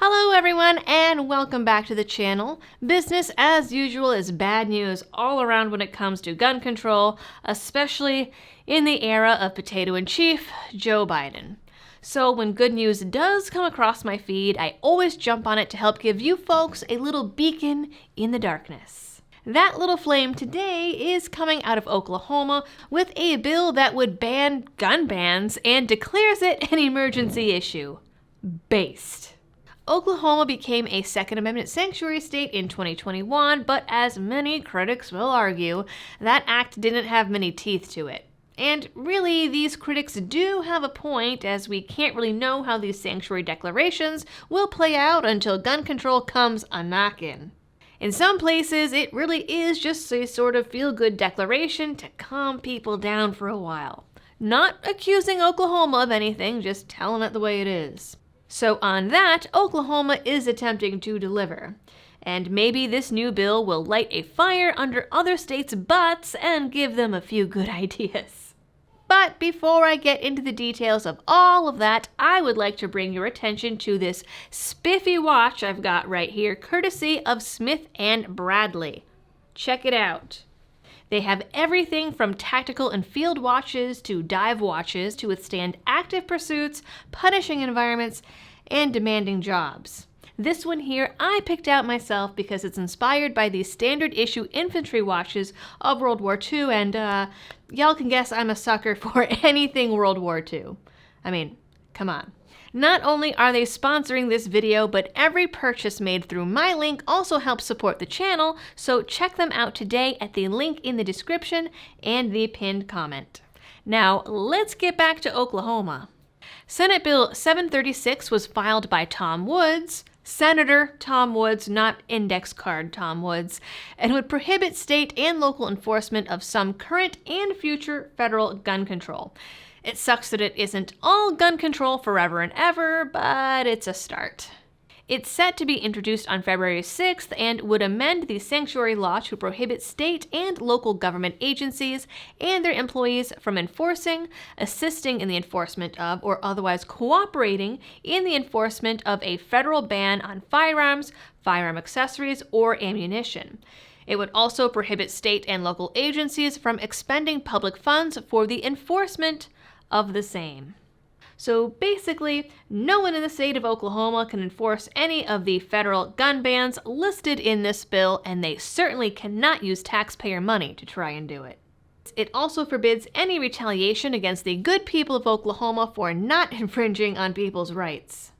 Hello everyone and welcome back to the channel. Business as usual is bad news all around when it comes to gun control, especially in the era of potato-in-chief, Joe Biden. So when good news does come across my feed, I always jump on it to help give you folks a little beacon in the darkness. That little flame today is coming out of Oklahoma with a bill that would ban gun bans and declares it an emergency issue. Based. Oklahoma became a Second Amendment sanctuary state in 2021, but as many critics will argue, that act didn't have many teeth to it. And really, these critics do have a point, as we can't really know how these sanctuary declarations will play out until gun control comes a-knockin'. In some places, it really is just a sort of feel-good declaration to calm people down for a while. Not accusing Oklahoma of anything, just telling it the way it is. So on that, Oklahoma is attempting to deliver. And maybe this new bill will light a fire under other states' butts and give them a few good ideas. But before I get into the details of all of that, I would like to bring your attention to this spiffy watch I've got right here, courtesy of Smith & Bradley. Check it out. They have everything from tactical and field watches to dive watches to withstand active pursuits, punishing environments, and demanding jobs. This one here I picked out myself because it's inspired by the standard issue infantry watches of World War II, and y'all can guess I'm a sucker for anything World War II. I mean, come on. Not only are they sponsoring this video, but every purchase made through my link also helps support the channel, so check them out today at the link in the description and the pinned comment. Now, let's get back to Oklahoma. Senate Bill 736 was filed by Tom Woods, Senator Tom Woods, not index card Tom Woods, and would prohibit state and local enforcement of some current and future federal gun control. It sucks that it isn't all gun control forever and ever, but it's a start. It's set to be introduced on February 6th and would amend the sanctuary law to prohibit state and local government agencies and their employees from enforcing, assisting in the enforcement of, or otherwise cooperating in the enforcement of a federal ban on firearms, firearm accessories, or ammunition. It would also prohibit state and local agencies from expending public funds for the enforcement of the same. So basically, no one in the state of Oklahoma can enforce any of the federal gun bans listed in this bill, and they certainly cannot use taxpayer money to try and do it. It also forbids any retaliation against the good people of Oklahoma for not infringing on people's rights.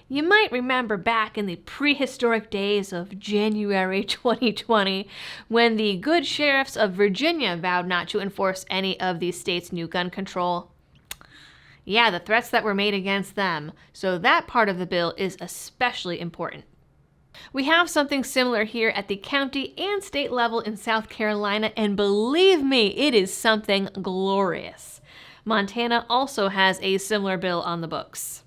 You might remember back in the prehistoric days of January 2020, when the good sheriffs of Virginia vowed not to enforce any of the state's new gun control. Yeah, the threats that were made against them, so that part of the bill is especially important. We have something similar here at the county and state level in South Carolina, and believe me, it is something glorious. Montana also has a similar bill on the books.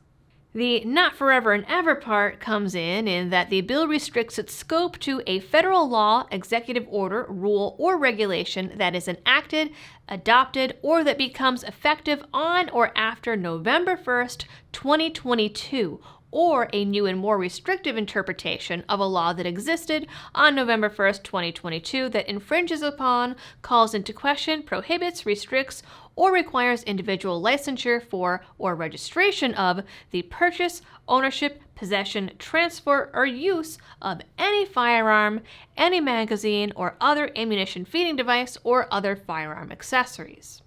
The not forever and ever part comes in that the bill restricts its scope to a federal law, executive order, rule, or regulation that is enacted, adopted, or that becomes effective on or after November 1st, 2022, or a new and more restrictive interpretation of a law that existed on November 1st, 2022 that infringes upon, calls into question, prohibits, restricts, or requires individual licensure for or registration of the purchase, ownership, possession, transfer, or use of any firearm, any magazine, or other ammunition feeding device, or other firearm accessories.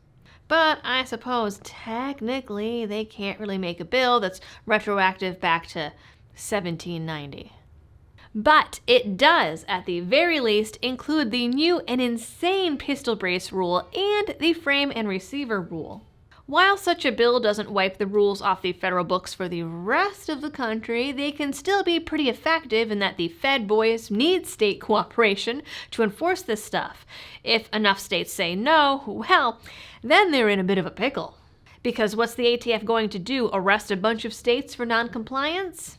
But I suppose technically they can't really make a bill that's retroactive back to 1790. But it does, at the very least, include the new and insane pistol brace rule and the frame and receiver rule. While such a bill doesn't wipe the rules off the federal books for the rest of the country, they can still be pretty effective in that the Fed boys need state cooperation to enforce this stuff. If enough states say no, well, then they're in a bit of a pickle. Because what's the ATF going to do, arrest a bunch of states for non-compliance?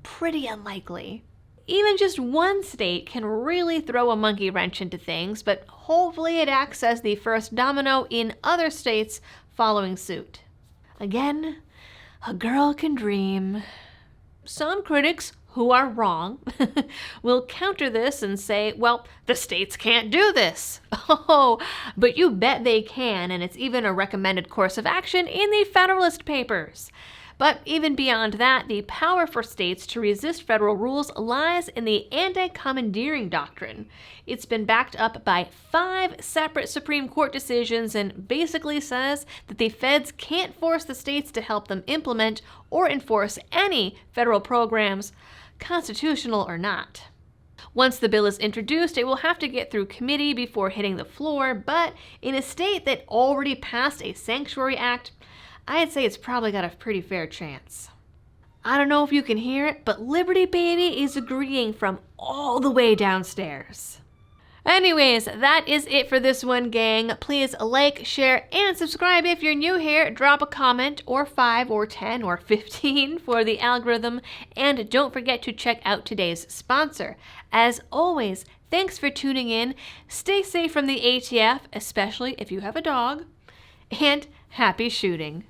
Pretty unlikely. Even just one state can really throw a monkey wrench into things, but hopefully it acts as the first domino in other states following suit. Again, a girl can dream. Some critics who are wrong, will counter this and say, well, the states can't do this. Oh, but you bet they can, and it's even a recommended course of action in the Federalist Papers. But even beyond that, the power for states to resist federal rules lies in the anti-commandeering doctrine. It's been backed up by 5 separate Supreme Court decisions and basically says that the feds can't force the states to help them implement or enforce any federal programs, constitutional or not. Once the bill is introduced, it will have to get through committee before hitting the floor, but in a state that already passed a Sanctuary Act, I'd say it's probably got a pretty fair chance. I don't know if you can hear it, but Liberty Baby is agreeing from all the way downstairs. Anyways, that is it for this one, gang. Please like, share, and subscribe if you're new here. Drop a comment, or 5, or 10, or 15 for the algorithm. And don't forget to check out today's sponsor. As always, thanks for tuning in. Stay safe from the ATF, especially if you have a dog. And happy shooting.